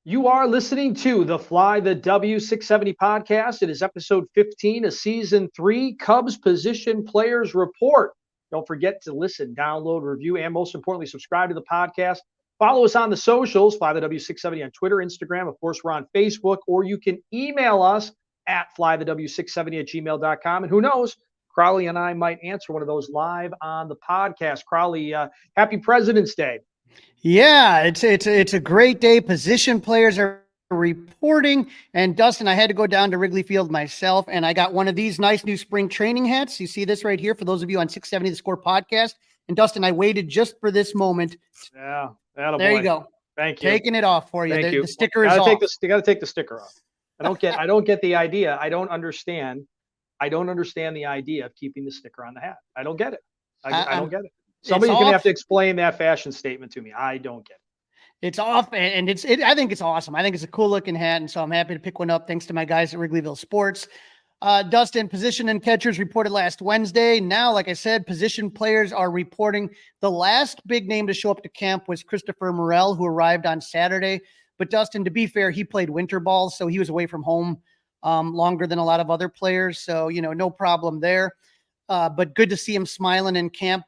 You are listening to the Fly the W670 podcast. It is episode 15 of season 3, Cubs Position Players Report. Don't forget to listen, download, review, and most importantly, subscribe to the podcast. Follow us on the socials, Fly the W670 on Twitter, Instagram. Of course, we're on Facebook, or you can email us at flythew670@gmail.com. And who knows, Crawley and I might answer one of those live on the podcast. Crawley, happy President's Day. Yeah, it's a great day. Position players are reporting. And Dustin, I had to go down to Wrigley Field myself, and I got one of these nice new spring training hats. You see this right here for those of you on 670 The Score podcast. And Dustin, I waited just for this moment. Yeah, there you go. Thank you. Taking it off for you. Thank you. The sticker is off. You got to take the sticker off. I don't get the idea. I don't understand the idea of keeping the sticker on the hat. I don't get it. I don't get it. Somebody's going to have to explain that fashion statement to me. I don't get it. It's off, and I think it's awesome. I think it's a cool looking hat, and so I'm happy to pick one up thanks to my guys at Wrigleyville Sports. Dustin, position and catchers reported last Wednesday. Now, like I said, position players are reporting. The last big name to show up to camp was Christopher Morel, who arrived on Saturday. But Dustin, to be fair, he played winter ball, so he was away from home longer than a lot of other players. So, no problem there. But good to see him smiling in camp.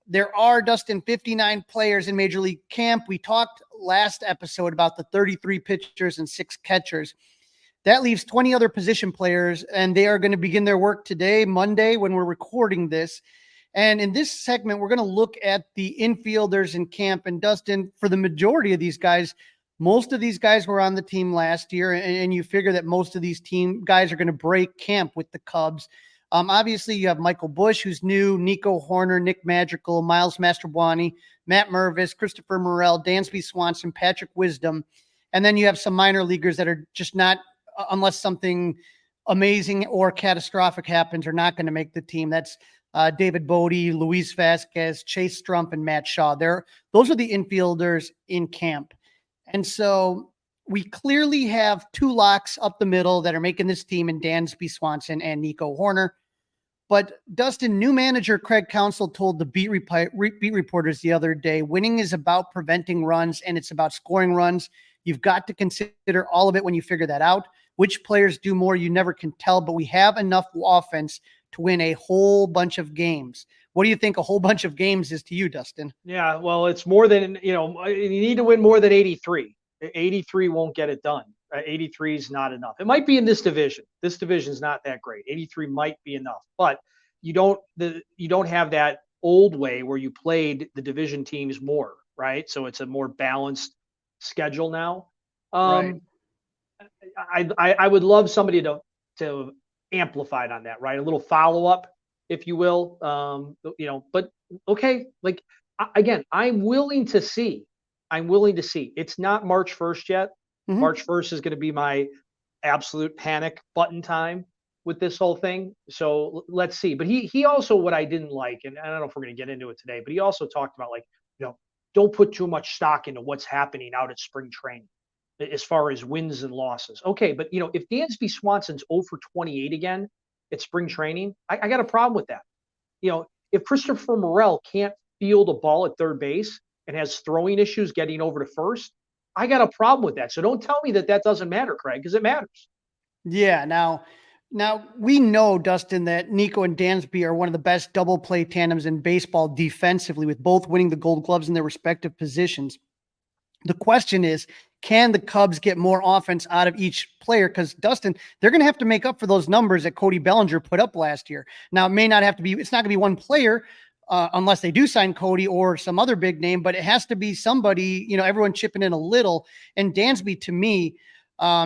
There are, Dustin, 59 players in Major League camp. We talked last episode about the 33 pitchers and 6 catchers. That leaves 20 other position players, and they are going to begin their work today, Monday, when we're recording this. And in this segment, we're going to look at the infielders in camp. And Dustin, for the majority of these guys, most of these guys were on the team last year, and you figure that most of these team guys are going to break camp with the Cubs. Obviously, you have Michael Busch, who's new, Nico Horner, Nick Madrigal, Miles Mastrobuoni, Matt Mervis, Christopher Morel, Dansby Swanson, Patrick Wisdom. And then you have some minor leaguers that are just not, unless something amazing or catastrophic happens, are not going to make the team. That's David Bodie, Luis Vasquez, Chase Strump, and Matt Shaw. Those are the infielders in camp. And so we clearly have 2 locks up the middle that are making this team in Dansby Swanson and Nico Horner. But Dustin, new manager Craig Counsell told the beat reporters the other day, winning is about preventing runs and it's about scoring runs. You've got to consider all of it when you figure that out. Which players do more, you never can tell, but we have enough offense to win a whole bunch of games. What do you think a whole bunch of games is to you, Dustin? Yeah, well, it's more than, you need to win more than 83. 83 won't get it done. 83 is not enough. It might be in this division. This division is not that great. 83 might be enough, but you don't have that old way where you played the division teams more, right? So it's a more balanced schedule now. Right. I would love somebody to amplify it on that, right? A little follow up, if you will. But okay, again, I'm willing to see. It's not March 1st yet. Mm-hmm. March 1st is going to be my absolute panic button time with this whole thing. So let's see. But he also, what I didn't like, and I don't know if we're going to get into it today, but he also talked about don't put too much stock into what's happening out at spring training as far as wins and losses. Okay, but if Dansby Swanson's 0 for 28 again at spring training, I got a problem with that. If Christopher Morel can't field a ball at third base and has throwing issues getting over to first, I got a problem with that. So don't tell me that doesn't matter, Craig, because it matters. Yeah. Now we know, Dustin, that Nico and Dansby are one of the best double play tandems in baseball defensively, with both winning the Gold Gloves in their respective positions. The question is, can the Cubs get more offense out of each player? Because, Dustin, they're going to have to make up for those numbers that Cody Bellinger put up last year. Now, it's not going to be one player, unless they do sign Cody or some other big name, but it has to be somebody, everyone chipping in a little. And Dansby, to me,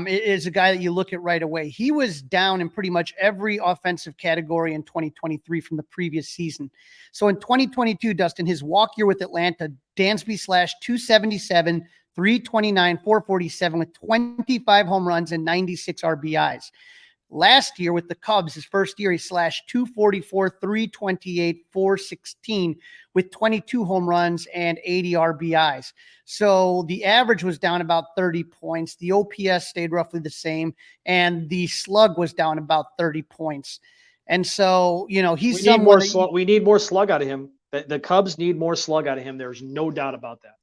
is a guy that you look at right away. He was down in pretty much every offensive category in 2023 from the previous season. So in 2022, Dustin, his walk year with Atlanta, Dansby slashed 277, 329, 447 with 25 home runs and 96 RBIs. Last year with the Cubs, his first year, he slashed 244, 328, 416 with 22 home runs and 80 RBIs. So the average was down about 30 points. The OPS stayed roughly the same, and the slug was down about 30 points. And so, he's we need more slug out of him. The Cubs need more slug out of him. There's no doubt about that.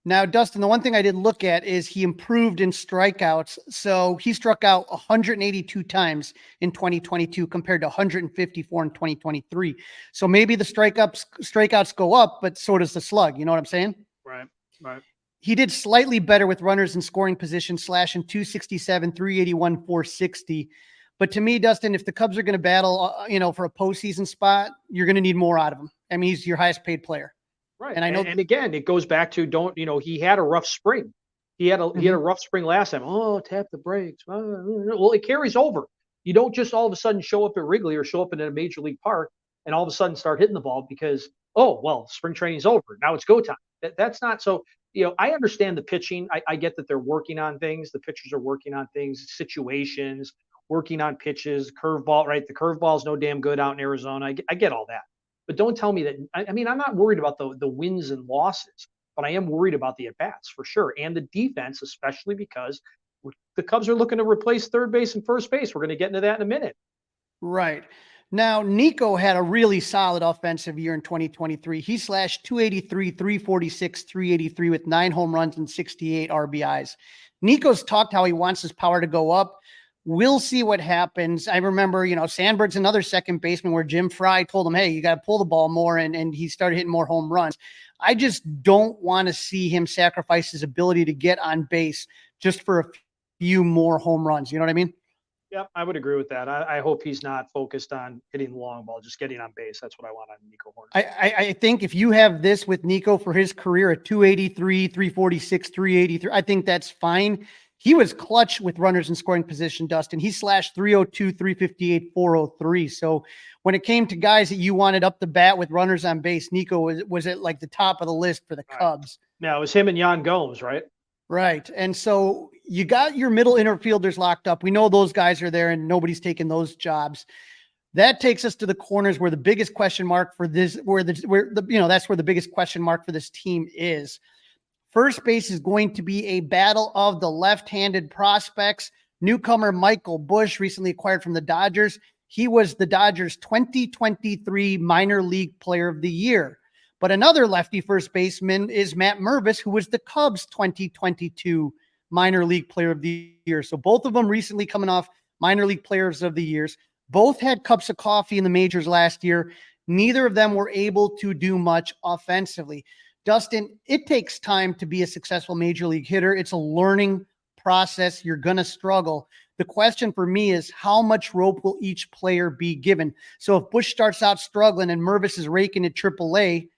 Now, Dustin, the one thing I did look at is he improved in strikeouts. So he struck out 182 times in 2022 compared to 154 in 2023. So maybe the strikeouts go up, but so does the slug. You know what I'm saying? Right. Right. He did slightly better with runners in scoring position, slashing 267, 381, 460. But to me, Dustin, if the Cubs are going to battle, for a postseason spot, you're going to need more out of him. I mean, he's your highest paid player. Right. And I know, and again, it goes back to he had a rough spring. He had a rough spring last time. Oh, tap the brakes. Well, it carries over. You don't just all of a sudden show up at Wrigley or show up in a major league park and all of a sudden start hitting the ball because, oh, well, spring training's over. Now it's go time. That's not so. I understand the pitching. I get that they're working on things. The pitchers are working on things, situations, working on pitches, curveball, right? The curveball's no damn good out in Arizona. I get all that. But don't tell me that. I mean, I'm not worried about the wins and losses, but I am worried about the at-bats for sure. And the defense, especially because the Cubs are looking to replace third base and first base. We're going to get into that in a minute. right. Now, Nico had a really solid offensive year in 2023. He slashed 283, 346, 383 with 9 home runs and 68 RBIs. Nico's talked how he wants his power to go up. We'll see what happens. I remember, Sandberg's another second baseman where Jim Fry told him, hey, you got to pull the ball more, and he started hitting more home runs. I just don't want to see him sacrifice his ability to get on base just for a few more home runs. You know what I mean? Yeah, I would agree with that. I hope he's not focused on hitting the long ball, just getting on base. That's what I want on Nico Horn. I think if you have this with Nico for his career at 283, 346, 383, I think that's fine. He was clutch with runners in scoring position, Dustin. He slashed 302, 358, 403. So when it came to guys that you wanted up the bat with runners on base, Nico was at like the top of the list for the Cubs. Now it was him and Yan Gomes, right? Right. And so you got your middle infielders locked up. We know those guys are there and nobody's taking those jobs. That takes us to the corners where the biggest question mark for this, that's where the biggest question mark for this team is. First base is going to be a battle of the left-handed prospects. Newcomer Michael Busch, recently acquired from the Dodgers. He was the Dodgers' 2023 minor league player of the year. But another lefty first baseman is Matt Mervis, who was the Cubs' 2022 minor league player of the year. So both of them recently coming off minor league players of the years. Both had cups of coffee in the majors last year. Neither of them were able to do much offensively. Dustin, it takes time to be a successful major league hitter. It's a learning process. You're going to struggle. The question for me is how much rope will each player be given? So if Busch starts out struggling and Mervis is raking at AAA,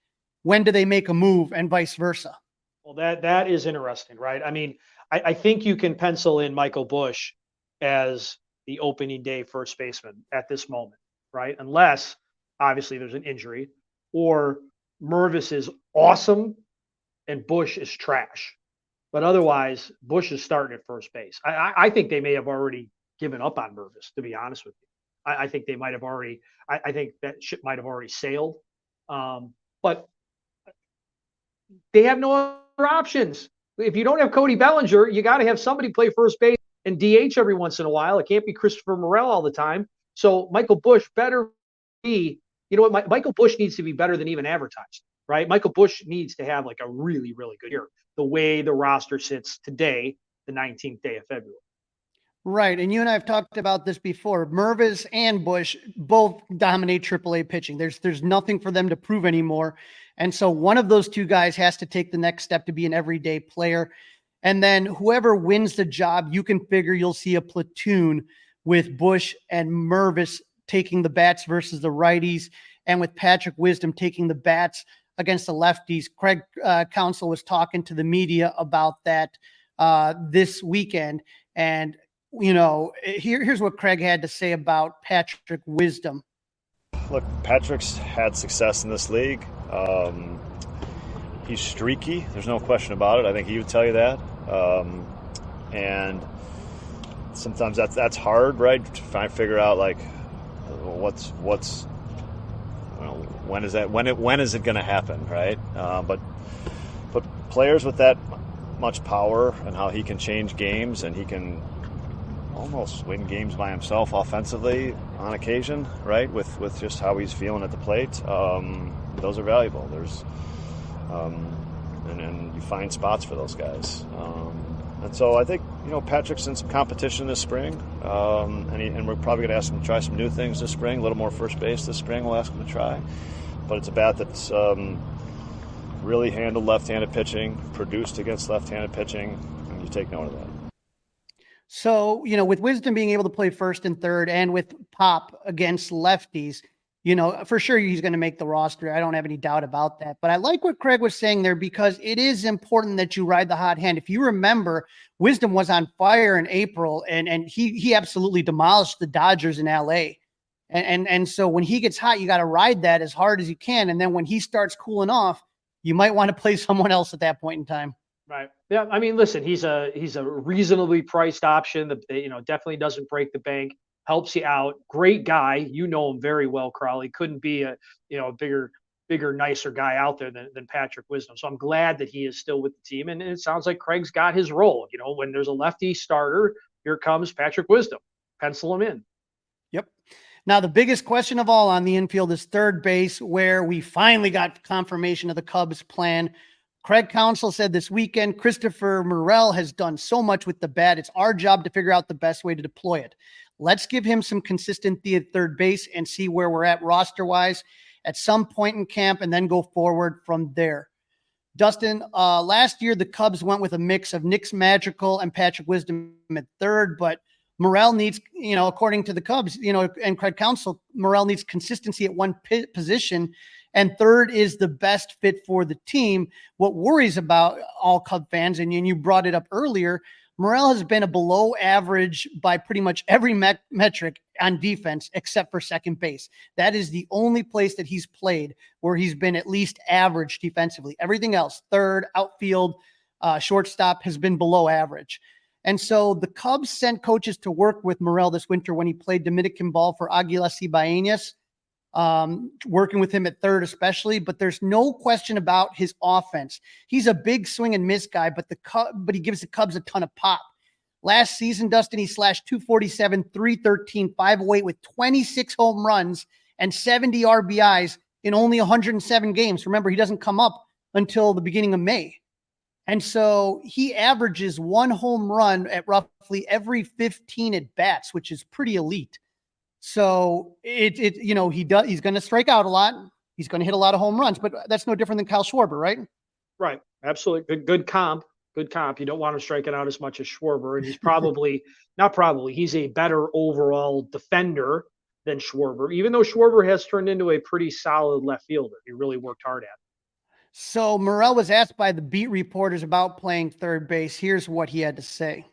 when do they make a move and vice versa? Well, that is interesting, right? I mean, I think you can pencil in Michael Busch as the opening day first baseman at this moment, right? Unless obviously there's an injury or Mervis is awesome and Busch is trash. But otherwise, Busch is starting at first base. I think they may have already given up on Mervis, to be honest with you. I think they might have already, I think that ship might have already sailed. But they have no other options. If you don't have Cody Bellinger, you got to have somebody play first base and DH every once in a while. It can't be Christopher Morel all the time. So Michael Busch better be, Michael Busch needs to be better than even advertised, right? Michael Busch needs to have like a really, really good year, the way the roster sits today, the 19th day of February. Right. And you and I have talked about this before. Mervis and Busch both dominate AAA pitching. There's nothing for them to prove anymore. And so one of those two guys has to take the next step to be an everyday player. And then whoever wins the job, you can figure you'll see a platoon with Busch and Mervis taking the bats versus the righties, and with Patrick Wisdom taking the bats against the lefties. Craig Counsell was talking to the media about that this weekend. And, here's what Craig had to say about Patrick Wisdom. Look, Patrick's had success in this league. He's streaky. There's no question about it. I think he would tell you that. And sometimes that's hard, right? To figure out like what's when is it going to happen, right? But players with that much power and how he can change games and he can almost win games by himself offensively on occasion, right? With just how he's feeling at the plate, those are valuable. There's and you find spots for those guys. And so I think, Patrick's in some competition this spring, and we're probably going to ask him to try some new things this spring, a little more first base this spring we'll ask him to try. But it's a bat that's really handled left-handed pitching, produced against left-handed pitching, and you take note of that. So, with Wisdom being able to play first and third and with Pop against lefties, for sure he's going to make the roster. I don't have any doubt about that. But I like what Craig was saying there, because it is important that you ride the hot hand. If you remember, Wisdom was on fire in April, and he absolutely demolished the Dodgers in LA. And so when he gets hot, you got to ride that as hard as you can. And then when he starts cooling off, you might want to play someone else at that point in time. Right. Yeah. I mean, listen, he's a reasonably priced option that, definitely doesn't break the bank, helps you out. Great guy. You know him very well, Crawley. Couldn't be a bigger, nicer guy out there than Patrick Wisdom. So I'm glad that he is still with the team. And it sounds like Craig's got his role. When there's a lefty starter, here comes Patrick Wisdom. Pencil him in. Yep. Now, the biggest question of all on the infield is third base, where we finally got confirmation of the Cubs' plan. Craig Counsell said this weekend, Christopher Morel has done so much with the bat. It's our job to figure out the best way to deploy it. Let's give him some consistency at third base and see where we're at roster-wise at some point in camp, and then go forward from there. Dustin, last year the Cubs went with a mix of Nick's Magical and Patrick Wisdom at third, but Morel needs, according to the Cubs, and Craig Counsell, Morel needs consistency at one position, and third is the best fit for the team. What worries about all Cub fans, and you brought it up earlier, Morel has been a below average by pretty much every metric on defense except for second base. That is the only place that he's played where he's been at least average defensively. Everything else, third, outfield, shortstop, has been below average. And so the Cubs sent coaches to work with Morel this winter when he played Dominican ball for Águilas Cibaeñas, working with him at third especially, but there's no question about his offense. He's a big swing and miss guy, but he gives the Cubs a ton of pop. Last season, Dustin, he slashed 247, 313, 508 with 26 home runs and 70 RBIs in only 107 games. Remember, he doesn't come up until the beginning of May. And so he averages one home run at roughly every 15 at bats, which is pretty elite. So he's going to strike out a lot. He's going to hit a lot of home runs, but that's no different than Kyle Schwarber, right? Right. Absolutely. Good comp. Good comp. You don't want him striking out as much as Schwarber. And he's he's a better overall defender than Schwarber, even though Schwarber has turned into a pretty solid left fielder. He really worked hard at it. So Morel was asked by the beat reporters about playing third base. Here's what he had to say.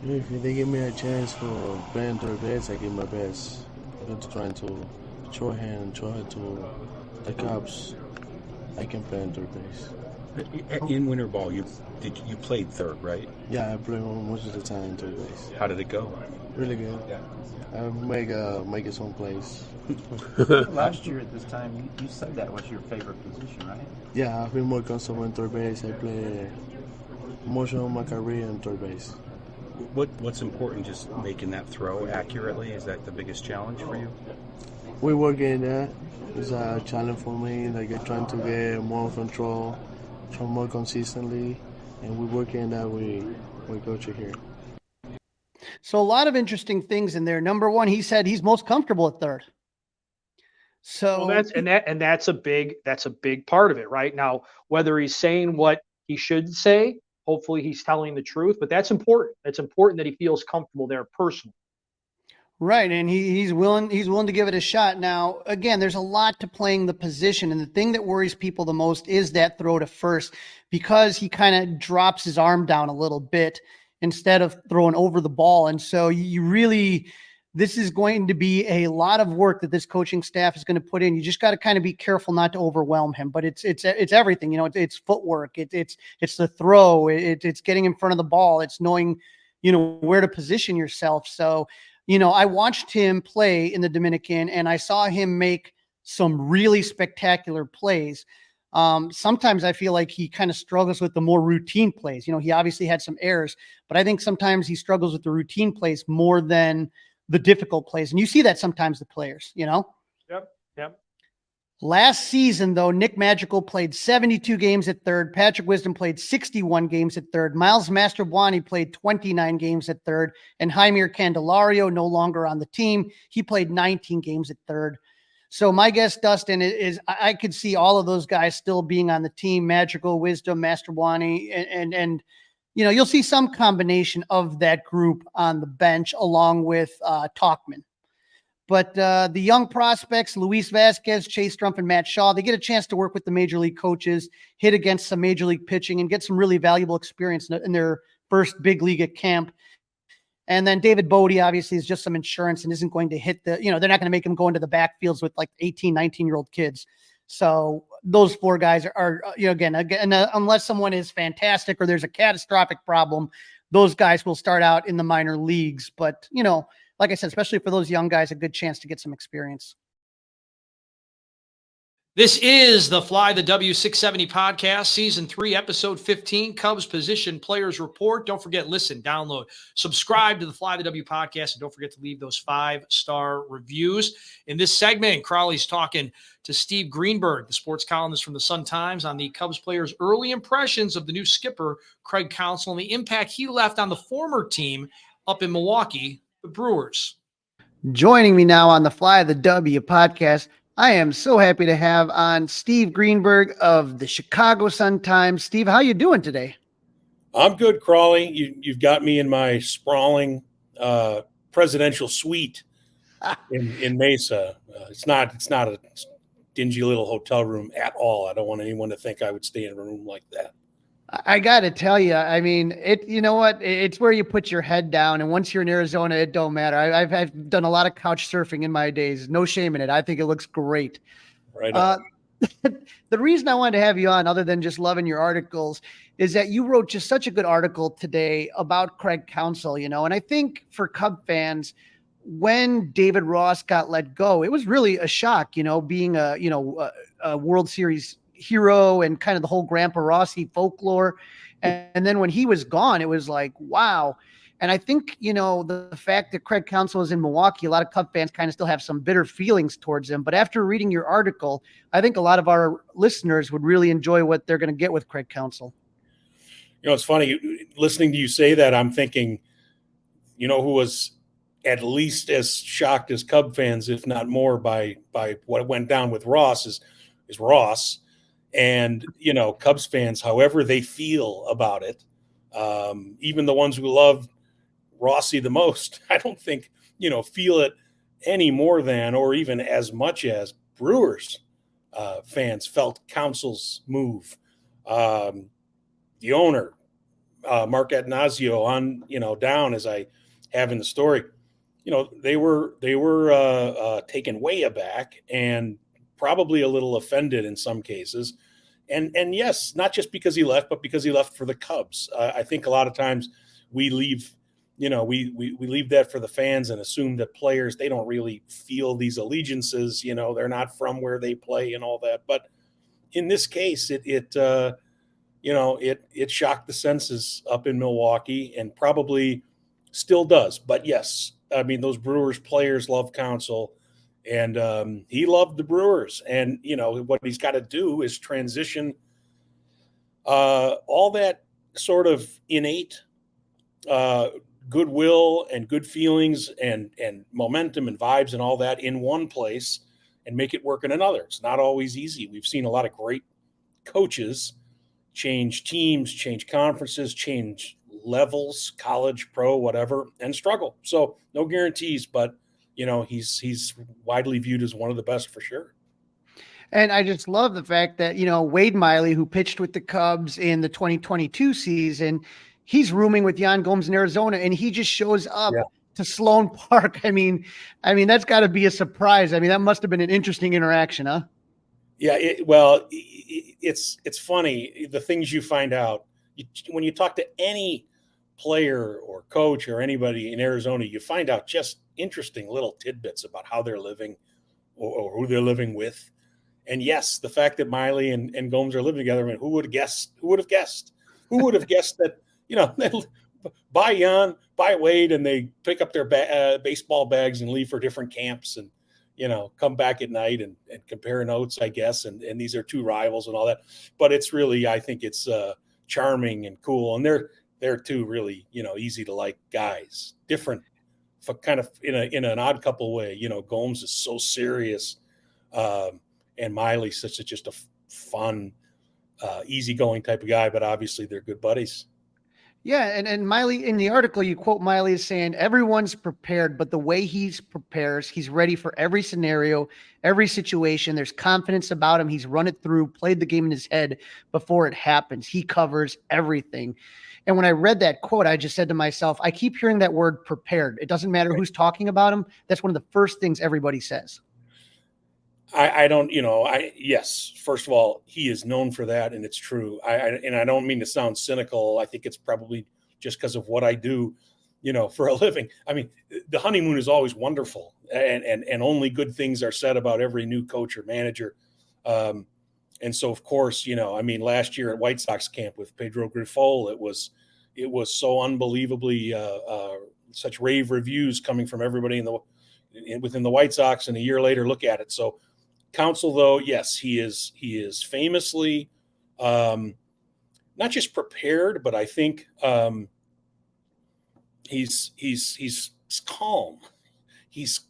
If they give me a chance for playing third base, I give my best. I'm trying to show to the Cubs I can play in third base. In winter ball, you played third, right? Yeah, I play most of the time in third base. How did it go? Really good. Yeah. I make some plays. Last year at this time, you said that was your favorite position, right? Yeah, I've been more comfortable in third base. I play most of my career in third base. What's important, just making that throw accurately? Is that the biggest challenge for you? We're working that. It's a challenge for me. Like I'm trying to get more control, throw more consistently, and we're working that with Coach here. So a lot of interesting things in there. Number one, he said he's most comfortable at third. So that's a big part of it right now. Whether he's saying what he should say, hopefully he's telling the truth, but that's important. It's important that he feels comfortable there personally. Right, and he's willing to give it a shot. Now, again, there's a lot to playing the position, and the thing that worries people the most is that throw to first, because he kind of drops his arm down a little bit instead of throwing over the ball. And so this is going to be a lot of work that this coaching staff is going to put in. You just got to kind of be careful not to overwhelm him, but it's everything, it's footwork. It's the throw. It's getting in front of the ball. It's knowing, where to position yourself. So, I watched him play in the Dominican and I saw him make some really spectacular plays. Sometimes I feel like he kind of struggles with the more routine plays. He obviously had some errors, but I think sometimes he struggles with the routine plays more than the difficult plays. And you see that sometimes the players, Yep. Last season, though, Nick Magical played 72 games at third. Patrick Wisdom played 61 games at third. Miles Mastrobuoni played 29 games at third. And Jaime Candelario, no longer on the team, he played 19 games at third. So my guess, Dustin, is I could see all of those guys still being on the team, Magical, Wisdom, Mastrobuoni, and you'll see some combination of that group on the bench along with Talkman. But the young prospects, Luis Vasquez, Chase Strumpf, and Matt Shaw, they get a chance to work with the major league coaches, hit against some major league pitching, and get some really valuable experience in their first big league at camp. And then David Bodie obviously is just some insurance and isn't going to hit they're not going to make him go into the backfields with like 18, 19-year-old kids. So those four guys are again, unless someone is fantastic or there's a catastrophic problem, those guys will start out in the minor leagues. But, like I said, especially for those young guys, a good chance to get some experience. This is the Fly the W670 podcast, season 3, episode 15, Cubs Position Players Report. Don't forget, listen, download, subscribe to the Fly the W podcast, and don't forget to leave those 5-star reviews. In this segment, Crawley's talking to Steve Greenberg, the sports columnist from the Sun-Times, on the Cubs players' early impressions of the new skipper, Craig Counsell, and the impact he left on the former team up in Milwaukee, the Brewers. Joining me now on the Fly the W podcast, I am so happy to have on Steve Greenberg of the Chicago Sun-Times. Steve, how you doing today? I'm good, Crawley. You've got me in my sprawling presidential suite in Mesa. It's not a dingy little hotel room at all. I don't want anyone to think I would stay in a room like that. I got to tell you, I mean, you know what? It's where you put your head down. And once you're in Arizona, it don't matter. I've done a lot of couch surfing in my days. No shame in it. I think it looks great. Right. The reason I wanted to have you on, other than just loving your articles, is that you wrote just such a good article today about Craig Counsell, and I think for Cub fans, when David Ross got let go, it was really a shock, being a World Series hero and kind of the whole Grandpa Rossi folklore. And then when he was gone, it was like, wow. And I think, the fact that Craig Counsell is in Milwaukee, a lot of Cub fans kind of still have some bitter feelings towards him. But after reading your article, I think a lot of our listeners would really enjoy what they're going to get with Craig Counsell. It's funny listening to you say that. I'm thinking, who was at least as shocked as Cub fans, if not more, by what went down with Ross is Ross. And, Cubs fans, however they feel about it, even the ones who love Rossi the most, I don't think, feel it any more than or even as much as Brewers fans felt Counsell's move. The owner, Mark Atanasio, on, down as I have in the story, they were taken way aback and probably a little offended in some cases. And yes, not just because he left, but because he left for the Cubs. I think a lot of times we leave, we leave that for the fans and assume that players, they don't really feel these allegiances, they're not from where they play and all that. But in this case, it shocked the senses up in Milwaukee and probably still does. But yes, I mean, those Brewers players love Counsell. And he loved the Brewers. And, what he's got to do is transition all that sort of innate goodwill and good feelings and momentum and vibes and all that in one place and make it work in another. It's not always easy. We've seen a lot of great coaches change teams, change conferences, change levels, college, pro, whatever, and struggle. So no guarantees, but he's widely viewed as one of the best for sure. And I just love the fact that, Wade Miley, who pitched with the Cubs in the 2022 season, he's rooming with Yan Gomes in Arizona, and he just shows up to Sloan Park. I mean, that's got to be a surprise. I mean, that must have been an interesting interaction, huh? Yeah. It's funny. The things you find out when you talk to any player or coach or anybody in Arizona, you find out just interesting little tidbits about how they're living or who they're living with. And yes, the fact that Miley and Gomes are living together, I mean, who would have guessed that, they buy Yan, buy Wade, and they pick up their baseball bags and leave for different camps. And, come back at night and compare notes, I guess. And these are two rivals and all that, but it's really, I think it's charming and cool. And they're two really, easy to like guys, different kind of in an odd couple way. Gomes is so serious. And Miley's just a fun, easygoing type of guy, but obviously they're good buddies. Yeah, and Miley, in the article, you quote Miley as saying, everyone's prepared, but the way he prepares, he's ready for every scenario, every situation. There's confidence about him. He's run it through, played the game in his head before it happens. He covers everything. And when I read that quote, I just said to myself, I keep hearing that word prepared. It doesn't matter who's talking about him. That's one of the first things everybody says. Yes, first of all, he is known for that, and it's true. And I don't mean to sound cynical. I think it's probably just because of what I do, for a living. I mean, the honeymoon is always wonderful, and only good things are said about every new coach or manager. And so, of course, last year at White Sox camp with Pedro Grifol, it was so unbelievably such rave reviews coming from everybody within the White Sox, and a year later, look at it. So. Counsell, though, yes, he is famously not just prepared, but I think he's calm. He's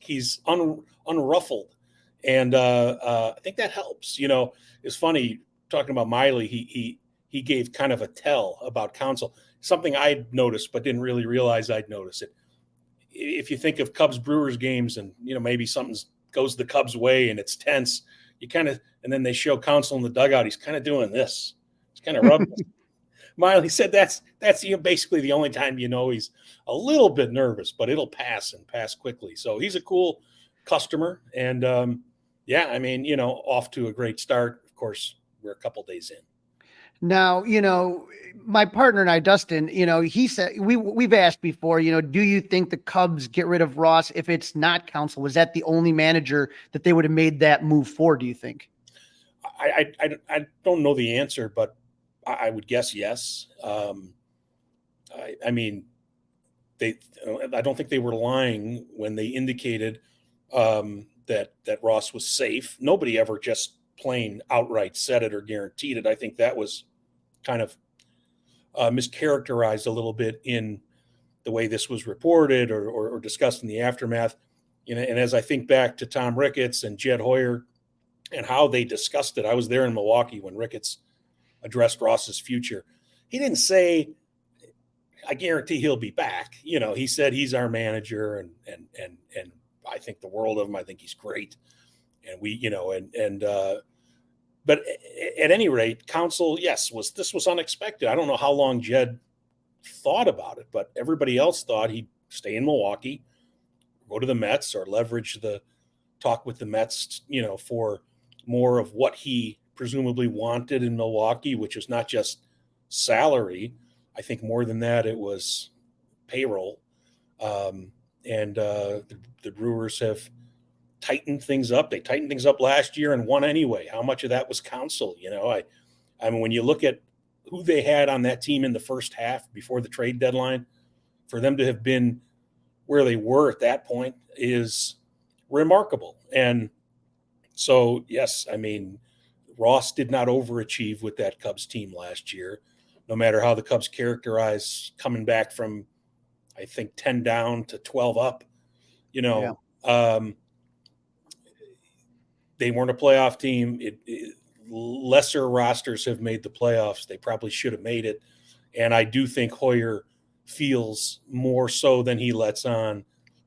unruffled, and I think that helps. It's funny talking about Miley. He gave kind of a tell about Counsell, something I'd noticed but didn't really realize I'd noticed it. If you think of Cubs Brewers games, and maybe something's goes the Cubs' way and it's tense, and then they show Counsell in the dugout. He's kind of doing this. He's kind of rubbing. Miley said that's basically the only time he's a little bit nervous, but it'll pass quickly. So he's a cool customer, and off to a great start. Of course, we're a couple days in. Now, my partner and I, Dustin, he said, we've asked before, do you think the Cubs get rid of Ross if it's not Counsell? Was that the only manager that they would have made that move for, do you think? I don't know the answer, but I would guess yes. I don't think they were lying when they indicated that Ross was safe. Nobody ever just plain outright said it or guaranteed it. I think that was kind of mischaracterized a little bit in the way this was reported or discussed in the aftermath. And as I think back to Tom Ricketts and Jed Hoyer and how they discussed it, I was there in Milwaukee when Ricketts addressed Ross's future. He didn't say, I guarantee he'll be back. He said he's our manager, and I think the world of him. I think he's great. And but at any rate, Counsell, yes, this was unexpected. I don't know how long Jed thought about it, but everybody else thought he'd stay in Milwaukee, go to the Mets, or leverage the talk with the Mets, for more of what he presumably wanted in Milwaukee, which was not just salary. I think more than that, it was payroll. And the Brewers have tightened things up. They tightened things up last year and won anyway. How much of that was Counsell? I mean, when you look at who they had on that team in the first half before the trade deadline, for them to have been where they were at that point is remarkable. And so, yes, I mean, Ross did not overachieve with that Cubs team last year, no matter how the Cubs characterize coming back from, I think, 10 down to 12 up. They weren't a playoff team. Lesser rosters have made the playoffs. They probably should have made it. And I do think Hoyer feels more so than he lets on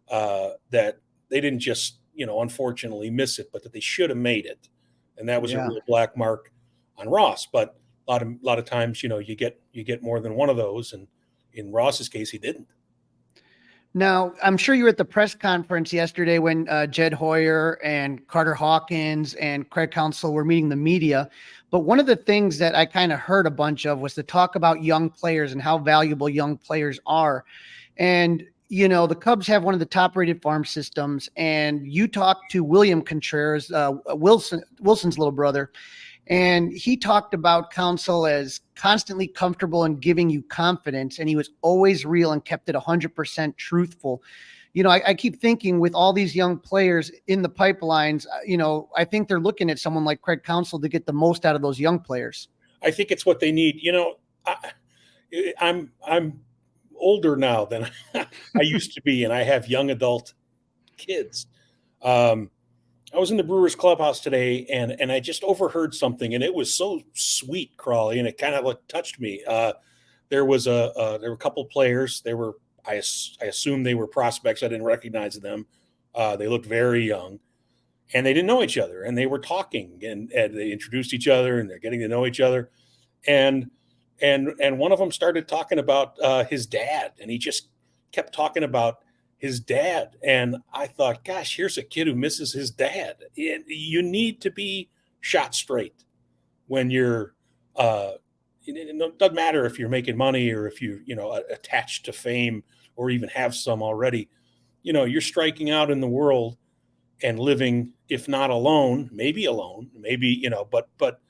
that they didn't just, unfortunately miss it, but that they should have made it. And that was a real black mark on Ross. But a lot of times, you get more than one of those. And in Ross's case, he didn't. Now, I'm sure you were at the press conference yesterday when Jed Hoyer and Carter Hawkins and Craig Counsell were meeting the media. But one of the things that I kind of heard a bunch of was to talk about young players and how valuable young players are. And, the Cubs have one of the top rated farm systems. And you talked to William Contreras, Wilson's little brother. And he talked about Counsell as constantly comfortable and giving you confidence. And he was always real and kept it 100% truthful. I keep thinking with all these young players in the pipelines, I think they're looking at someone like Craig Counsell to get the most out of those young players. I think it's what they need. I'm older now than I used to be, and I have young adult kids. I was in the Brewers clubhouse today, and I just overheard something, and it was so sweet, Crawley, and it kind of touched me. There were a couple players. I assume they were prospects. I didn't recognize them. They looked very young, and they didn't know each other, and they were talking, and they introduced each other, and they're getting to know each other, and one of them started talking about his dad, and he just kept talking about his dad. And I thought, gosh, here's a kid who misses his dad. You need to be shot straight when you're, it doesn't matter if you're making money or if attached to fame or even have some already, you're striking out in the world and living, if not alone, maybe, but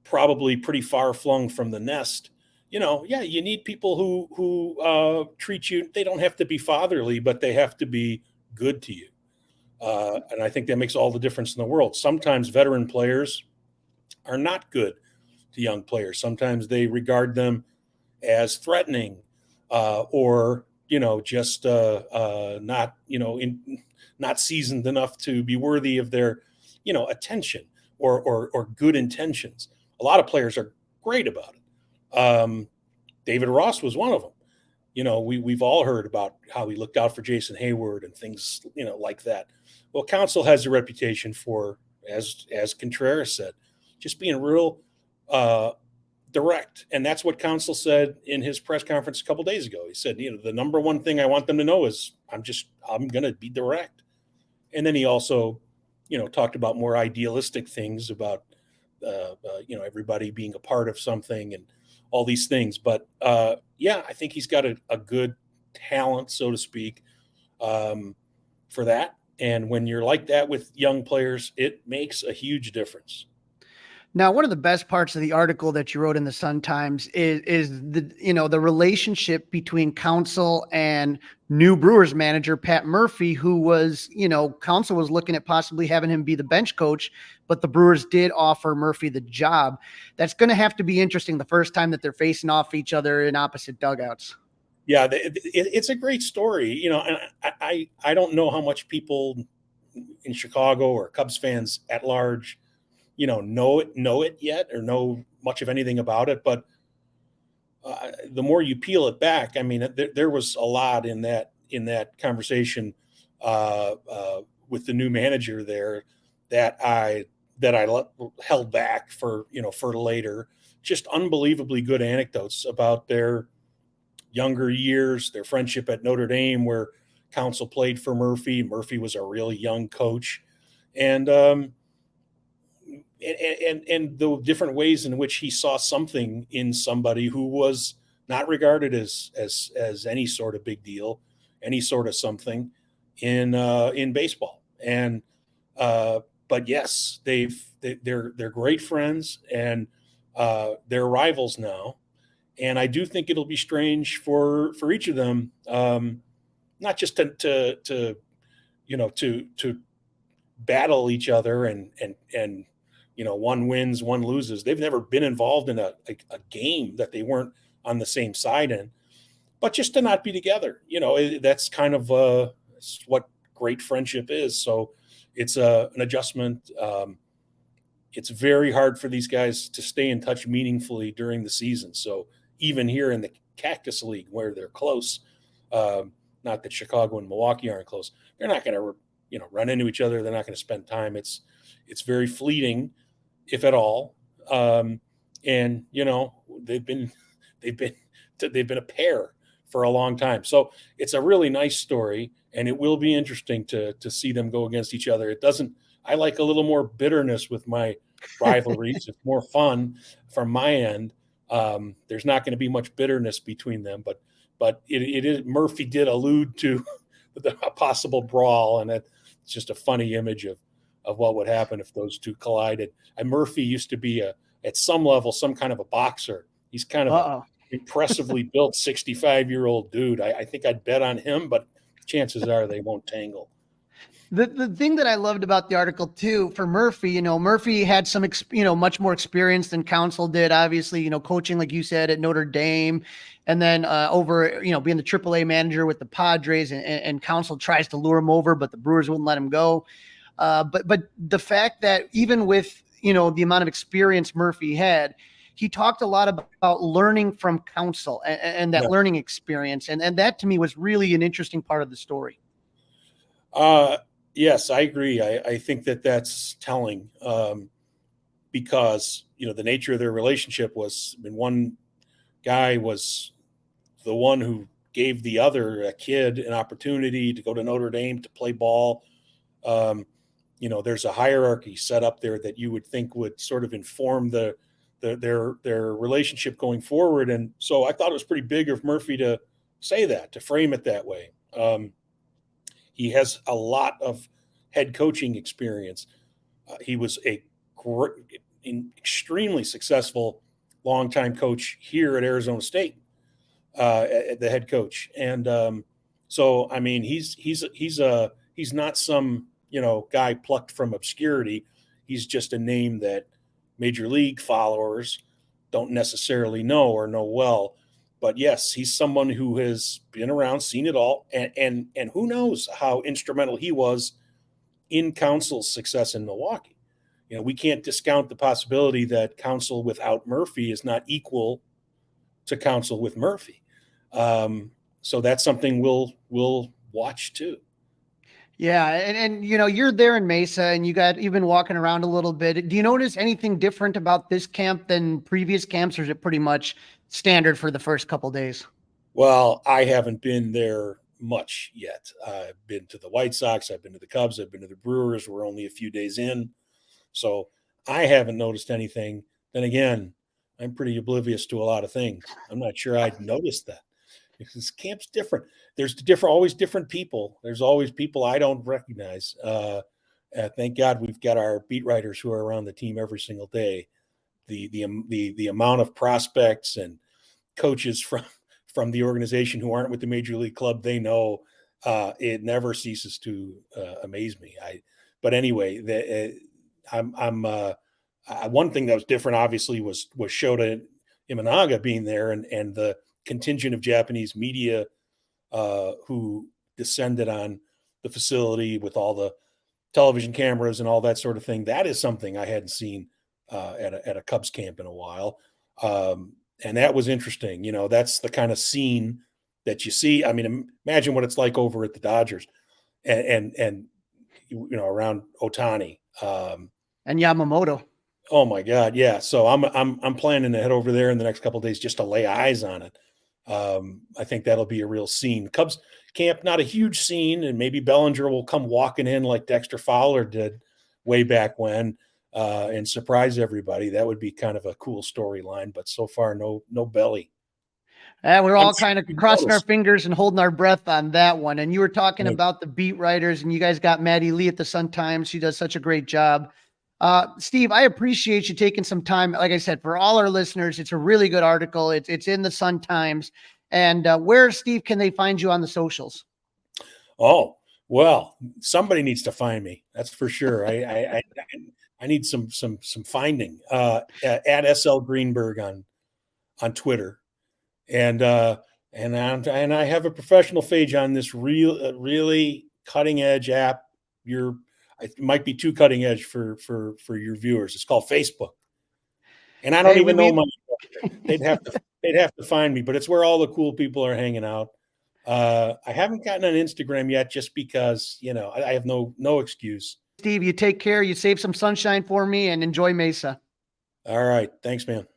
probably pretty far flung from the nest. You need people who treat you. They don't have to be fatherly, but they have to be good to you. And I think that makes all the difference in the world. Sometimes veteran players are not good to young players. Sometimes they regard them as threatening, or just not not seasoned enough to be worthy of their attention or good intentions. A lot of players are great about it. David Ross was one of them. We've all heard about how he looked out for Jason Hayward and things, like that. Well, Counsell has a reputation for, as Contreras said, just being real direct. And that's what Counsell said in his press conference a couple days ago. He said, the number one thing I want them to know is I'm going to be direct. And then he also, talked about more idealistic things about, everybody being a part of something and all these things. But I think he's got a good talent, so to speak, for that. And when you're like that with young players, it makes a huge difference. Now, one of the best parts of the article that you wrote in the Sun-Times is the relationship between Counsell and new Brewers manager Pat Murphy, who was, Counsell was looking at possibly having him be the bench coach, but the Brewers did offer Murphy the job. That's going to have to be interesting the first time that they're facing off each other in opposite dugouts. Yeah, it's a great story, and I don't know how much people in Chicago or Cubs fans at large know it yet or know much of anything about it. But the more you peel it back, I mean, there was a lot in that conversation with the new manager there that I held back for later. Just unbelievably good anecdotes about their younger years, their friendship at Notre Dame, where Counsell played for Murphy. Murphy was a really young coach, and the different ways in which he saw something in somebody who was not regarded as any sort of big deal, any sort of something in baseball. And but yes, they're great friends, and they're rivals now. And I do think it'll be strange for each of them, not just to battle each other and one wins, one loses. They've never been involved in a game that they weren't on the same side in, but just to not be together, that's kind of what great friendship is. So it's an adjustment. It's very hard for these guys to stay in touch meaningfully during the season. So even here in the Cactus League, where they're close, not that Chicago and Milwaukee aren't close, they're not going to run into each other. They're not going to spend time. It's very fleeting, if at all. And they've been a pair for a long time. So it's a really nice story, and it will be interesting to see them go against each other. I like a little more bitterness with my rivalries. It's more fun from my end. There's not going to be much bitterness between them, but it is. Murphy did allude to a possible brawl, and it's just a funny image of what would happen if those two collided. And Murphy used to be at some level some kind of a boxer. He's kind of impressively built 65-year-old dude. I think I'd bet on him, but chances are they won't tangle. The thing that I loved about the article too, for Murphy, Murphy had some, much more experience than Counsell did, obviously, coaching, like you said, at Notre Dame, and then over, being the AAA manager with the Padres, and Counsell tries to lure him over, but the Brewers wouldn't let him go. But the fact that even with, the amount of experience Murphy had, he talked a lot about learning from Counsell and that learning experience. And that to me was really an interesting part of the story. Yes, I agree. I think that's telling, because, the nature of their relationship was, one guy was the one who gave the other, a kid, an opportunity to go to Notre Dame to play ball. There's a hierarchy set up there that you would think would sort of inform their relationship going forward. And so I thought it was pretty big of Murphy to say that, to frame it that way. He has a lot of head coaching experience. He was extremely successul longtime coach here at Arizona State, the head coach. And so, I mean, he's not some, guy plucked from obscurity. He's just a name that major league followers don't necessarily know or know well. But yes, he's someone who has been around, seen it all, and who knows how instrumental he was in Counsell's success in Milwaukee. We can't discount the possibility that Counsell without Murphy is not equal to Counsell with Murphy. So that's something we'll watch too. Yeah, and you're there in Mesa, and you've been walking around a little bit. Do you notice anything different about this camp than previous camps, or is it pretty much standard for the first couple of days? Well, I haven't been there much yet. I've been to the White Sox, I've been to the Cubs, I've been to the Brewers. We're only a few days in, so I haven't noticed anything. Then again, I'm pretty oblivious to a lot of things. I'm not sure I'd noticed that. Because camp's different. There's always different people. There's always people I don't recognize. Thank God we've got our beat writers who are around the team every single day. The amount of prospects and coaches from the organization who aren't with the major league club, they know, it never ceases to amaze me. But anyway, one thing that was different, obviously, was Shota Imanaga being there, and the contingent of Japanese media who descended on the facility with all the television cameras and all that sort of thing. That is something I hadn't seen at a Cubs camp in a while. And that was interesting. That's the kind of scene that you see. I mean, imagine what it's like over at the Dodgers and around Ohtani. And Yamamoto. Oh my God. Yeah. So I'm planning to head over there in the next couple of days just to lay eyes on it. I think that'll be a real scene. Cubs camp, not a huge scene, and maybe Bellinger will come walking in like Dexter Fowler did way back when, and surprise everybody. That would be kind of a cool storyline, but so far, no Belly. We're all kind of crossing our fingers and holding our breath on that one. And you were talking about the beat writers, and you guys got Maddie Lee at the Sun-Times. She does such a great job. Steve, I appreciate you taking some time. Like I said, for all our listeners, it's a really good article. It's in the Sun-Times. And where, Steve, can they find you on the socials? Oh, well, somebody needs to find me. That's for sure. I need some finding at SL Greenberg on Twitter, and I have a professional page on this really cutting edge app. It might be too cutting edge for your viewers. It's called Facebook, and I don't even know they'd have to find me, but it's where all the cool people are hanging out. I haven't gotten on Instagram yet, just because I have no excuse. Steve, you take care. You save some sunshine for me, and enjoy Mesa. All right, thanks, man.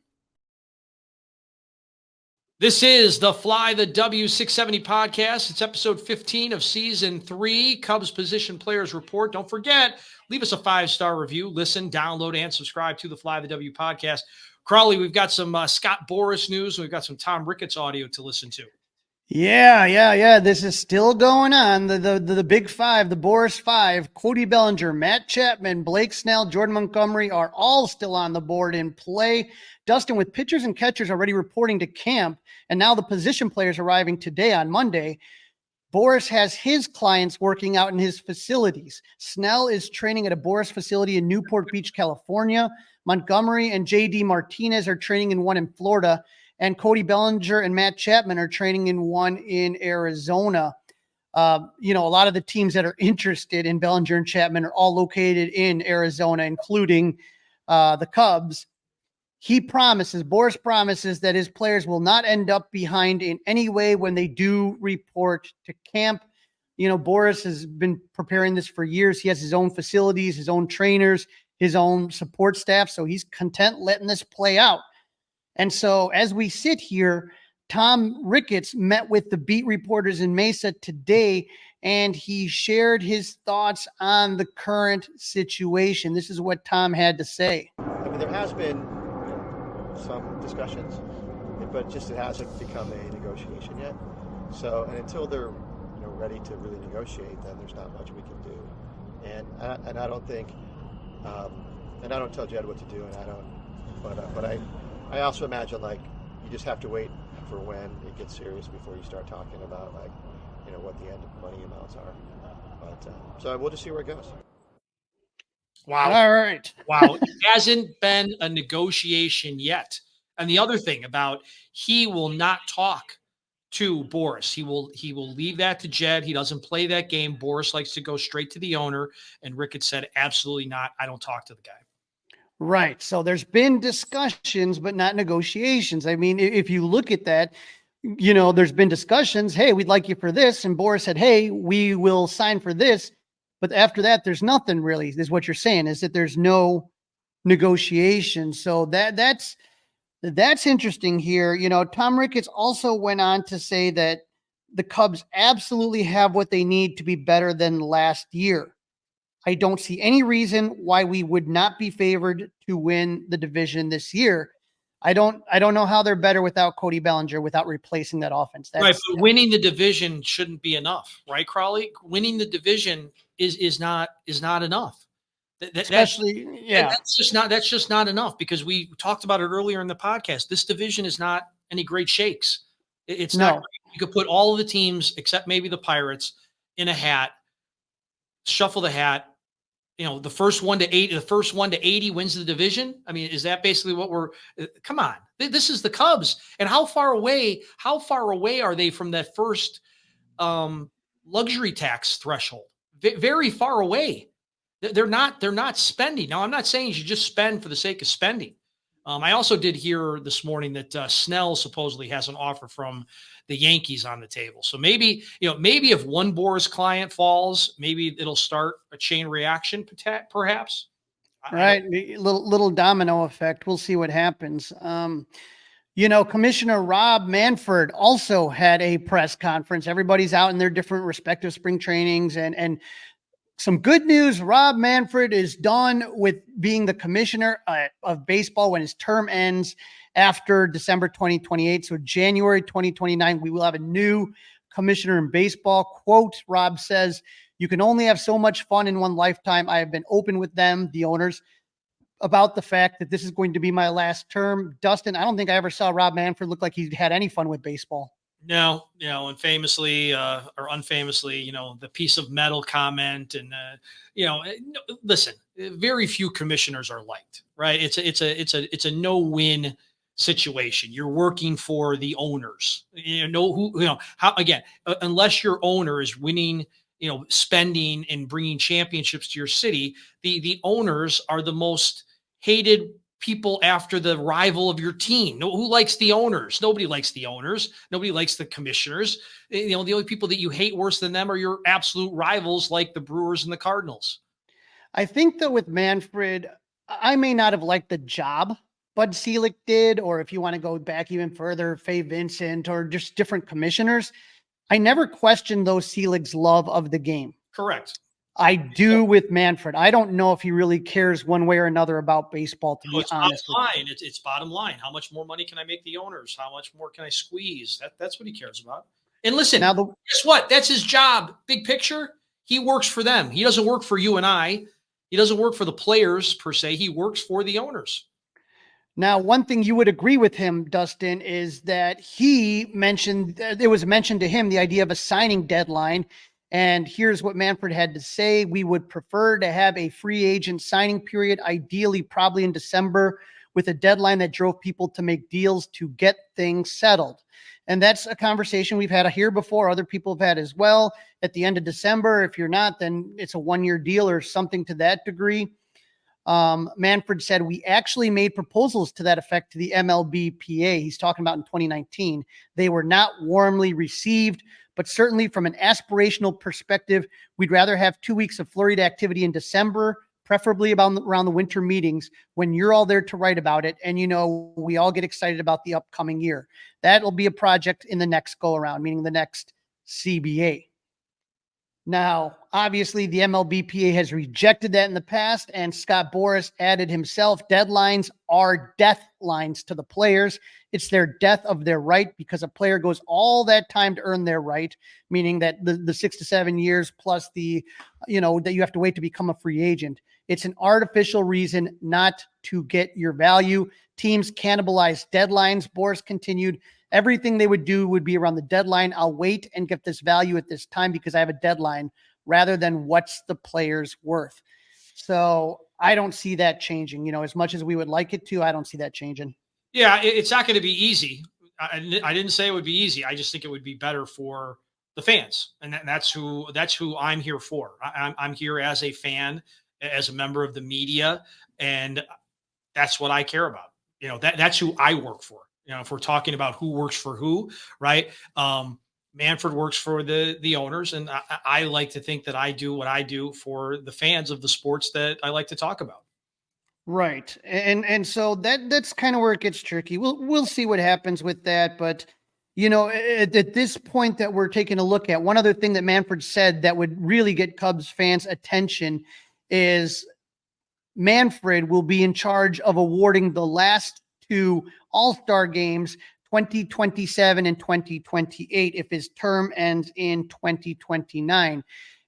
This is the Fly the W670 podcast. It's episode 15 of season 3, Cubs Position Players Report. Don't forget, leave us a 5-star review. Listen, download, and subscribe to the Fly the W podcast. Crawley, we've got some Scott Boras news. We've got some Tom Ricketts audio to listen to. Yeah. This is still going on. The big five, the Boras five, Cody Bellinger, Matt Chapman, Blake Snell, Jordan Montgomery are all still on the board in play. Dustin, with pitchers and catchers already reporting to camp, and now the position players arriving today on Monday, Boras has his clients working out in his facilities. Snell is training at a Boras facility in Newport Beach, California. Montgomery and JD Martinez are training in one in Florida. And Cody Bellinger and Matt Chapman are training in one in Arizona. A lot of the teams that are interested in Bellinger and Chapman are all located in Arizona, including the Cubs. Boras promises that his players will not end up behind in any way when they do report to camp. Boras has been preparing this for years. He has his own facilities, his own trainers, his own support staff. So he's content letting this play out. And so as we sit here, Tom Ricketts met with the beat reporters in Mesa today, and he shared his thoughts on the current situation. This is what Tom had to say. I mean, there has been some discussions, but just it hasn't become a negotiation yet. So, and until they're ready to really negotiate, then there's not much we can do. And I don't think, and I don't tell Jed what to do, and I don't, but I also imagine you just have to wait for when it gets serious before you start talking about what the end money amounts are. But so we'll just see where it goes. Wow. All right. Wow. It hasn't been a negotiation yet. And the other thing about he will not talk to Boras. He will leave that to Jed. He doesn't play that game. Boras likes to go straight to the owner. And Ricketts said, absolutely not. I don't talk to the guy. Right. So there's been discussions, but not negotiations. I mean, if you look at that, there's been discussions. Hey, we'd like you for this. And Boras said, hey, we will sign for this. But after that, there's nothing really, is what you're saying, is that there's no negotiation. So that's interesting here. Tom Ricketts also went on to say that the Cubs absolutely have what they need to be better than last year. I don't see any reason why we would not be favored to win the division this year. I don't know how they're better without Cody Bellinger, without replacing that offense. Right, but winning the division shouldn't be enough, right, Crawley? Winning the division is not enough. That's just not enough, because we talked about it earlier in the podcast. This division is not any great shakes. It's not. You could put all of the teams except maybe the Pirates in a hat, shuffle the hat. The first one to 80 wins the division. I mean, is that basically what come on, this is the Cubs. And how far away are they from that first luxury tax threshold? Very far away. They're not spending. Now, I'm not saying you should just spend for the sake of spending. I also did hear this morning that Snell supposedly has an offer from the Yankees on the table. So maybe if one Boras client falls, maybe it'll start a chain reaction, perhaps. Right. Little domino effect. We'll see what happens. Commissioner Rob Manfred also had a press conference. Everybody's out in their different respective spring trainings, and some good news. Rob Manfred is done with being the commissioner of baseball when his term ends after December 2028. So January 2029, we will have a new commissioner in baseball. Quote, Rob says, "You can only have so much fun in one lifetime. I have been open with them, the owners, about the fact that this is going to be my last term." Dustin, I don't think I ever saw Rob Manfred look like he had any fun with baseball. No, and famously or unfamously, the piece of metal comment, and listen, very few commissioners are liked, right? It's a no-win situation. You're working for the owners. Unless your owner is winning, spending and bringing championships to your city, the owners are the most hated people after the rival of your team. Who likes the owners? Nobody likes the owners. Nobody likes the commissioners. The only people that you hate worse than them are your absolute rivals, like the Brewers and the Cardinals. I think that with Manfred, I may not have liked the job Bud Selig did, or if you want to go back even further, Fay Vincent, or just different commissioners. I never questioned those Selig's love of the game. Correct. I do with Manfred. I don't know if he really cares one way or another about baseball, to be honest. It's bottom line. How much more money can I make the owners? How much more can I squeeze? That's what he cares about. And listen, Now guess what? That's his job. Big picture, he works for them. He doesn't work for you and I. He doesn't work for the players per se. He works for the owners. Now, one thing you would agree with him, Dustin, is that he mentioned, it was mentioned to him, the idea of a signing deadline. And here's what Manfred had to say. We would prefer to have a free agent signing period, ideally probably in December, with a deadline that drove people to make deals to get things settled. And that's a conversation we've had here before. Other people have had as well. At the end of December, if you're not, then it's a 1-year deal or something to that degree. Manfred said, we actually made proposals to that effect to the MLBPA. He's talking about in 2019. They were not warmly received, but certainly from an aspirational perspective, we'd rather have 2 weeks of flurried activity in December, preferably around the winter meetings when you're all there to write about it. And, we all get excited about the upcoming year. That'll be a project in the next go around, meaning the next CBA. Now, obviously, the MLBPA has rejected that in the past, and Scott Boras added himself, deadlines are death lines to the players. It's their death of their right because a player goes all that time to earn their right, meaning that the 6 to 7 years plus that you have to wait to become a free agent. It's an artificial reason not to get your value. Teams cannibalize deadlines. Boras continued, everything they would do would be around the deadline. I'll wait and get this value at this time because I have a deadline rather than what's the player's worth. So I don't see that changing. As much as we would like it to, I don't see that changing. Yeah, it's not going to be easy. I didn't say it would be easy. I just think it would be better for the fans. And that's who I'm here for. I'm here as a fan, as a member of the media. And that's what I care about. That's who I work for. If we're talking about who works for who, right? Manfred works for the owners, and I like to think that I do what I do for the fans of the sports that I like to talk about. Right. And so that's kind of where it gets tricky. We'll see what happens with that. But, at this point that we're taking a look at, one other thing that Manfred said that would really get Cubs fans' attention is Manfred will be in charge of awarding the last 2 All-Star games, 2027 and 2028, if his term ends in 2029.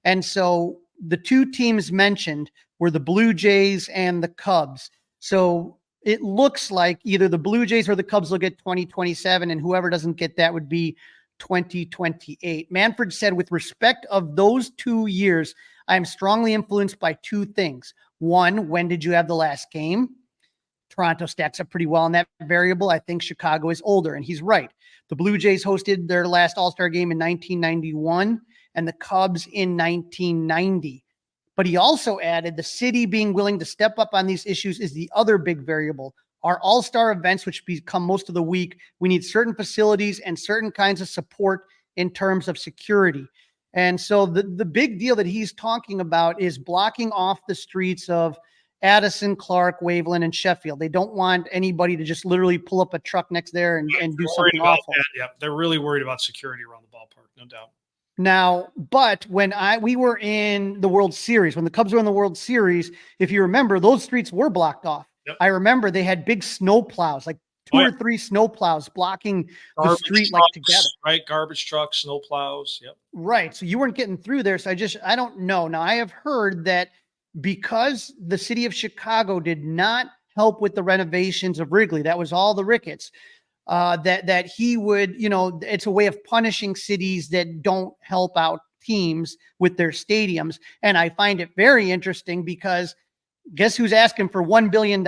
And so the 2 teams mentioned were the Blue Jays and the Cubs. So it looks like either the Blue Jays or the Cubs will get 2027, and whoever doesn't get that would be 2028. Manfred said, with respect of those 2 years, I am strongly influenced by 2 things. One, when did you have the last game? Toronto stacks up pretty well on that variable. I think Chicago is older, and he's right. The Blue Jays hosted their last All-Star game in 1991 and the Cubs in 1990. But he also added the city being willing to step up on these issues is the other big variable. Our All-Star events, which become most of the week, we need certain facilities and certain kinds of support in terms of security. And so the big deal that he's talking about is blocking off the streets of Addison, Clark, Waveland, and Sheffield. They don't want anybody to just literally pull up a truck next there and do something awful. Yeah, they're really worried about security around the ballpark, no doubt. Now, but when we were in the World Series, when the Cubs were in the World Series, if you remember, those streets were blocked off. Yep. I remember they had big snow plows, like 2 or 3 snow plows blocking the street trucks, like together. Right, garbage trucks, snow plows. Yep. Right. So you weren't getting through there. So I don't know. Now, I have heard that because the city of Chicago did not help with the renovations of Wrigley, that was all the Ricketts, that he would, it's a way of punishing cities that don't help out teams with their stadiums. And I find it very interesting because guess who's asking for $1 billion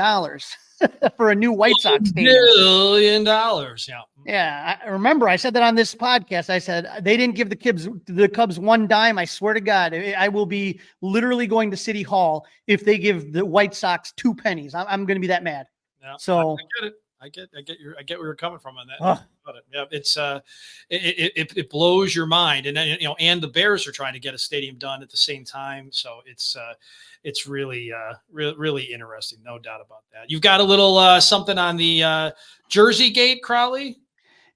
for a new White Sox stadium? $1 billion. Yeah. Yeah. I remember I said that on this podcast. I said they didn't give the Cubs 1 dime. I swear to God, I will be literally going to City Hall if they give the White Sox 2 pennies. I'm going to be that mad. Yeah, so I get it. I get where you're coming from on that. Yeah, it's it blows your mind, and then and the Bears are trying to get a stadium done at the same time, so it's really really interesting, no doubt about that. You've got a little something on the Jersey Gate, Crawley.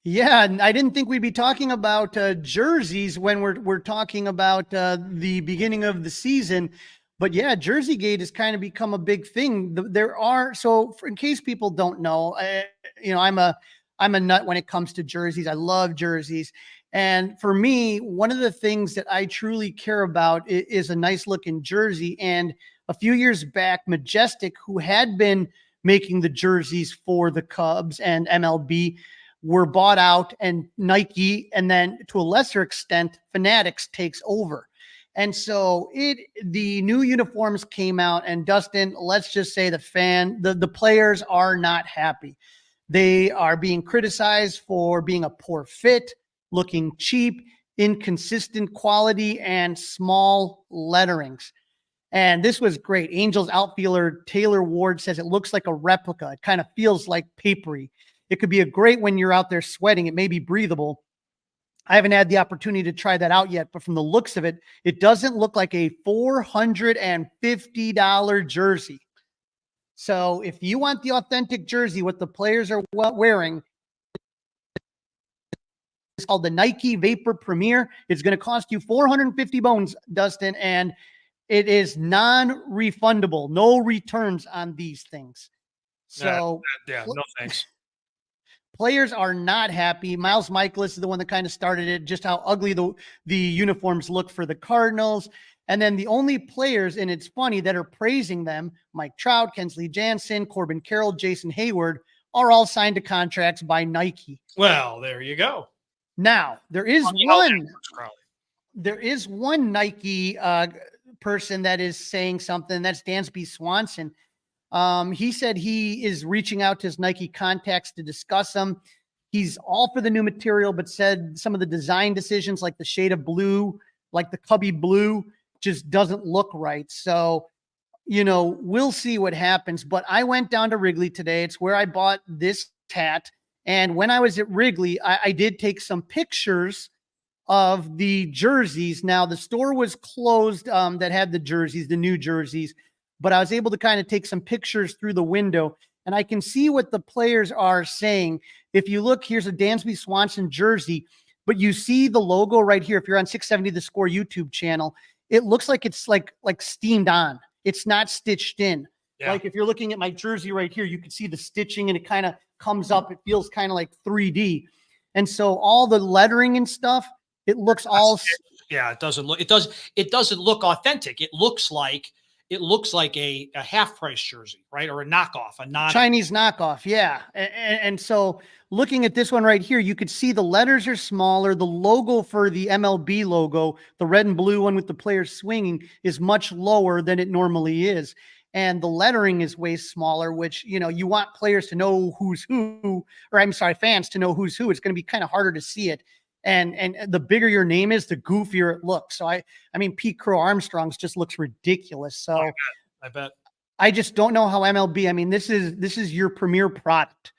Yeah, I didn't think we'd be talking about jerseys when we're talking about the beginning of the season. But yeah, Jersey Gate has kind of become a big thing. In case people don't know, I'm a nut when it comes to jerseys. I love jerseys. And for me, one of the things that I truly care about is a nice looking jersey. And a few years back, Majestic, who had been making the jerseys for the Cubs and MLB, were bought out, and Nike, and then to a lesser extent, Fanatics takes over. And so the new uniforms came out, and Dustin, let's just say the players are not happy. They are being criticized for being a poor fit, looking cheap, inconsistent quality, and small letterings. And this was great. Angels outfielder Taylor Ward says it looks like a replica. It kind of feels like papery. It could be a great when you're out there sweating. It may be breathable. I haven't had the opportunity to try that out yet, but from the looks of it, it doesn't look like a $450 jersey. So if you want the authentic jersey, what the players are wearing, it's called the Nike Vapor Premier. It's going to cost you 450 bones, Dustin, and it is non-refundable. No returns on these things. So no thanks. Players are not happy. Miles Michaelis is the one that kind of started it, just how ugly the uniforms look for the Cardinals. And then the only players, and it's funny, that are praising them, Mike Trout, Kensley Jansen, Corbin Carroll, Jason Hayward, are all signed to contracts by Nike. Well, there you go. Now, there is one Nike person that is saying something. That's Dansby Swanson. He said he is reaching out to his Nike contacts to discuss them. He's all for the new material, but said some of the design decisions, like the shade of blue, like the Cubby blue, just doesn't look right. So, we'll see what happens. But I went down to Wrigley today. It's where I bought this hat. And when I was at Wrigley, I did take some pictures of the jerseys. Now, the store was closed that had the jerseys, the new jerseys, but I was able to kind of take some pictures through the window, and I can see what the players are saying. If you look, here's a Dansby Swanson jersey, but you see the logo right here. If you're on 670 The Score YouTube channel, it looks like it's like steamed on. It's not stitched in. Yeah. Like if you're looking at my jersey right here, you can see the stitching and it kind of comes up. It feels kind of like 3D. And so all the lettering and stuff, it looks all. Yeah, it doesn't look look authentic. It looks like a half price jersey, right? Or a knockoff, Chinese knockoff. Yeah. And so looking at this one right here, you could see the letters are smaller. The logo for the MLB logo, the red and blue one with the players swinging, is much lower than it normally is. And the lettering is way smaller, which, you want players to know who's who, fans to know who's who. It's going to be kind of harder to see it. And the bigger your name is, the goofier it looks. So I mean, Pete Crow Armstrong's just looks ridiculous. So I bet. I just don't know how MLB, I mean, this is your premier product.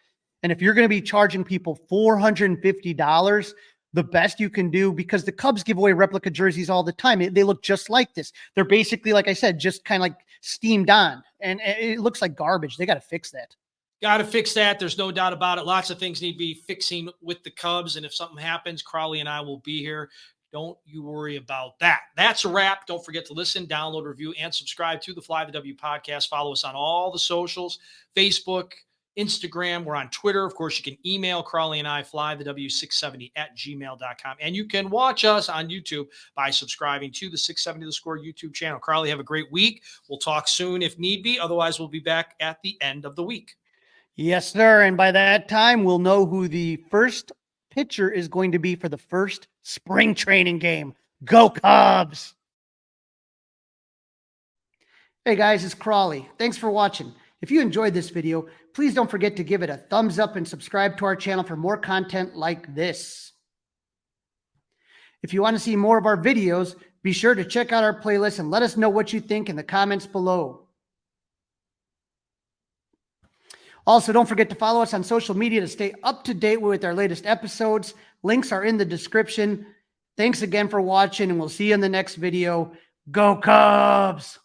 And if you're going to be charging people $450, the best you can do, because the Cubs give away replica jerseys all the time. They look just like this. They're basically, like I said, just kind of like steamed on, and it looks like garbage. They got to fix that. Got to fix that. There's no doubt about it. Lots of things need to be fixing with the Cubs. And if something happens, Crawley and I will be here. Don't you worry about that. That's a wrap. Don't forget to listen, download, review, and subscribe to the Fly the W podcast. Follow us on all the socials, Facebook, Instagram. We're on Twitter. Of course, you can email Crawley and I, flythew670@gmail.com. And you can watch us on YouTube by subscribing to the 670 The Score YouTube channel. Crawley, have a great week. We'll talk soon if need be. Otherwise, we'll be back at the end of the week. Yes, sir. And by that time, we'll know who the first pitcher is going to be for the first spring training game. Go Cubs! Hey guys, it's Crawley. Thanks for watching. If you enjoyed this video, please don't forget to give it a thumbs up and subscribe to our channel for more content like this. If you want to see more of our videos, be sure to check out our playlist and let us know what you think in the comments below. Also, don't forget to follow us on social media to stay up to date with our latest episodes. Links are in the description. Thanks again for watching, and we'll see you in the next video. Go Cubs!